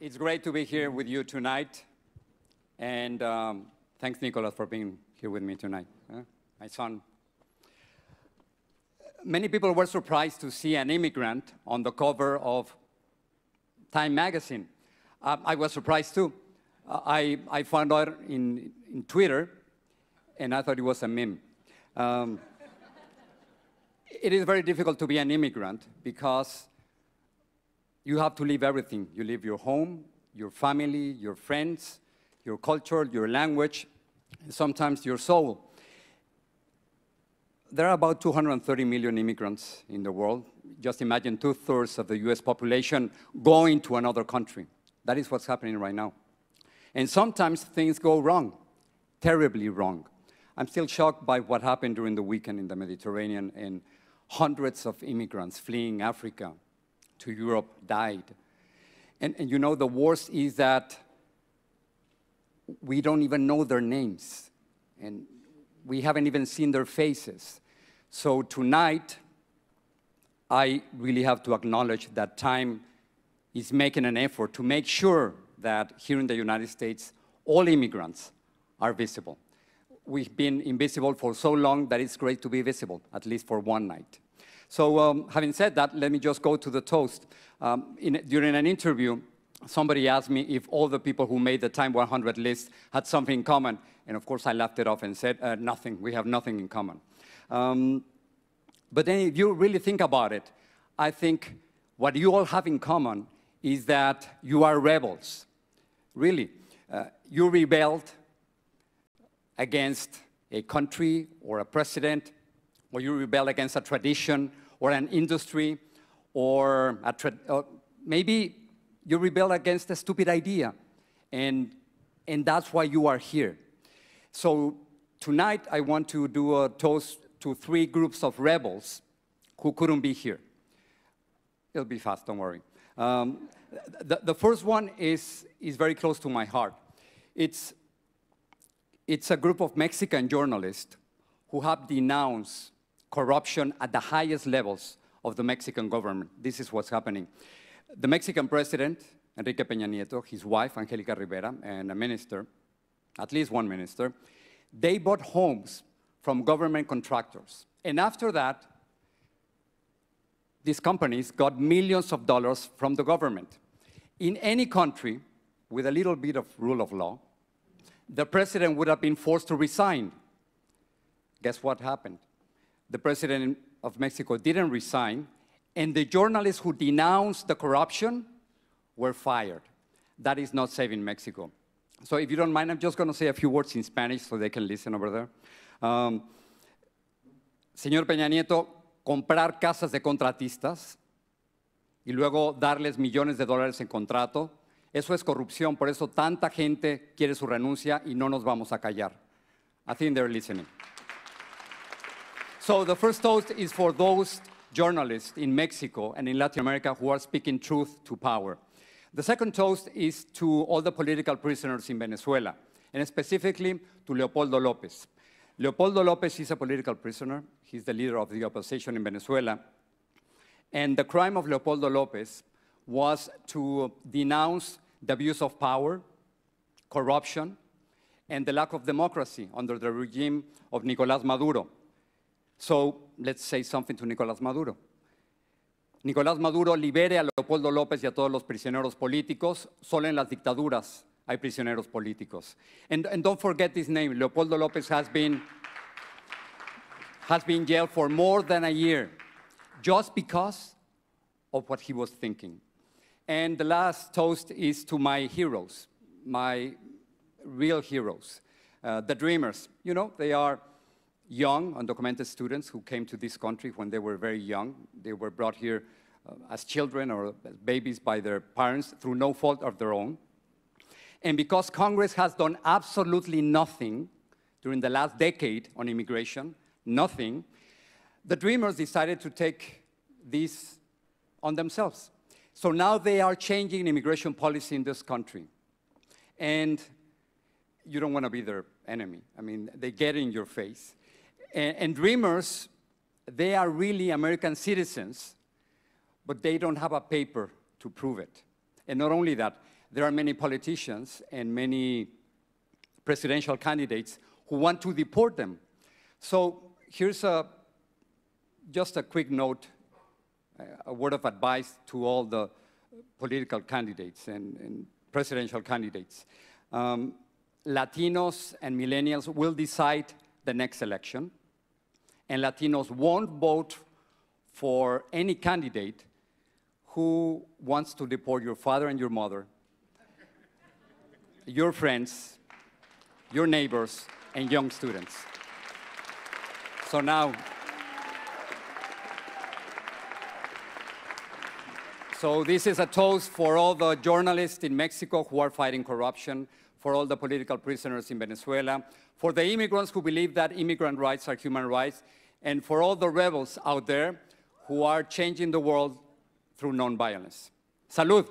It's great to be here with you tonight. And thanks, Nicholas, for being here with me tonight. My son. Many people were surprised to see an immigrant on the cover of Time magazine. I was surprised too. I found out in Twitter, and I thought it was a meme. It is very difficult to be an immigrant because you have to leave everything. You leave your home, your family, your friends, your culture, your language, and sometimes your soul. There are about 230 million immigrants in the world. Just imagine 2/3 of the US population going to another country. That is what's happening right now. And sometimes things go wrong, terribly wrong. I'm still shocked by what happened during the weekend in the Mediterranean, and hundreds of immigrants fleeing Africa to Europe died. And you know, the worst is that we don't even know their names, and we haven't even seen their faces. So tonight, I really have to acknowledge that Time is making an effort to make sure that here in the United States, all immigrants are visible. We've been invisible for so long that it's great to be visible, at least for one night. So having said that, let me just go to the toast. During an interview, somebody asked me if all the people who made the Time 100 list had something in common. And of course, I laughed it off and said, nothing. We have nothing in common. But then if you really think about it, I think what you all have in common is that you are rebels. Really. You rebelled against a country or a president, or you rebel against a tradition or an industry, or maybe you rebel against a stupid idea, and that's why you are here. So tonight, I want to do a toast to 3 groups of rebels who couldn't be here. It'll be fast, don't worry. The first one is very close to my heart. It's a group of Mexican journalists who have denounced corruption at the highest levels of the Mexican government. This is what's happening. The Mexican president, Enrique Peña Nieto, his wife, Angélica Rivera, and a minister, at least one minister, they bought homes from government contractors. And after that, these companies got millions of dollars from the government. In any country with a little bit of rule of law, the president would have been forced to resign. Guess what happened? The president of Mexico didn't resign, and the journalists who denounced the corruption were fired. That is not saving Mexico. So if you don't mind, I'm just going to say a few words in Spanish so they can listen over there. Señor Peña Nieto, comprar casas de contratistas y luego darles millones de dólares en contrato, eso es corrupción. Por eso tanta gente quiere su renuncia y no nos vamos a callar. I think they're listening. So the first toast is for those journalists in Mexico and in Latin America who are speaking truth to power. The second toast is to all the political prisoners in Venezuela, and specifically to Leopoldo López. Leopoldo López is a political prisoner. He's the leader of the opposition in Venezuela. And the crime of Leopoldo López was to denounce the abuse of power, corruption, and the lack of democracy under the regime of Nicolás Maduro. So let's say something to Nicolás Maduro. Nicolás Maduro libere a Leopoldo López y a todos los prisioneros políticos. Solo en las dictaduras hay prisioneros políticos. And don't forget this name. Leopoldo López has been jailed for more than a year just because of what he was thinking. And the last toast is to my heroes, my real heroes, the dreamers. You know, they are young, undocumented students who came to this country when they were very young. They were brought here as children or as babies by their parents through no fault of their own. And because Congress has done absolutely nothing during the last decade on immigration, nothing, the dreamers decided to take this on themselves. So now they are changing immigration policy in this country. And you don't want to be their enemy. I mean, they get in your face. And dreamers, they are really American citizens, but they don't have a paper to prove it. And not only that, there are many politicians and many presidential candidates who want to deport them. So here's just a quick note, a word of advice to all the political candidates and presidential candidates. Latinos and millennials will decide the next election, and Latinos won't vote for any candidate who wants to deport your father and your mother, your friends, your neighbors, and young students. So now, this is a toast for all the journalists in Mexico who are fighting corruption, for all the political prisoners in Venezuela, for the immigrants who believe that immigrant rights are human rights, and for all the rebels out there who are changing the world through nonviolence. Salud.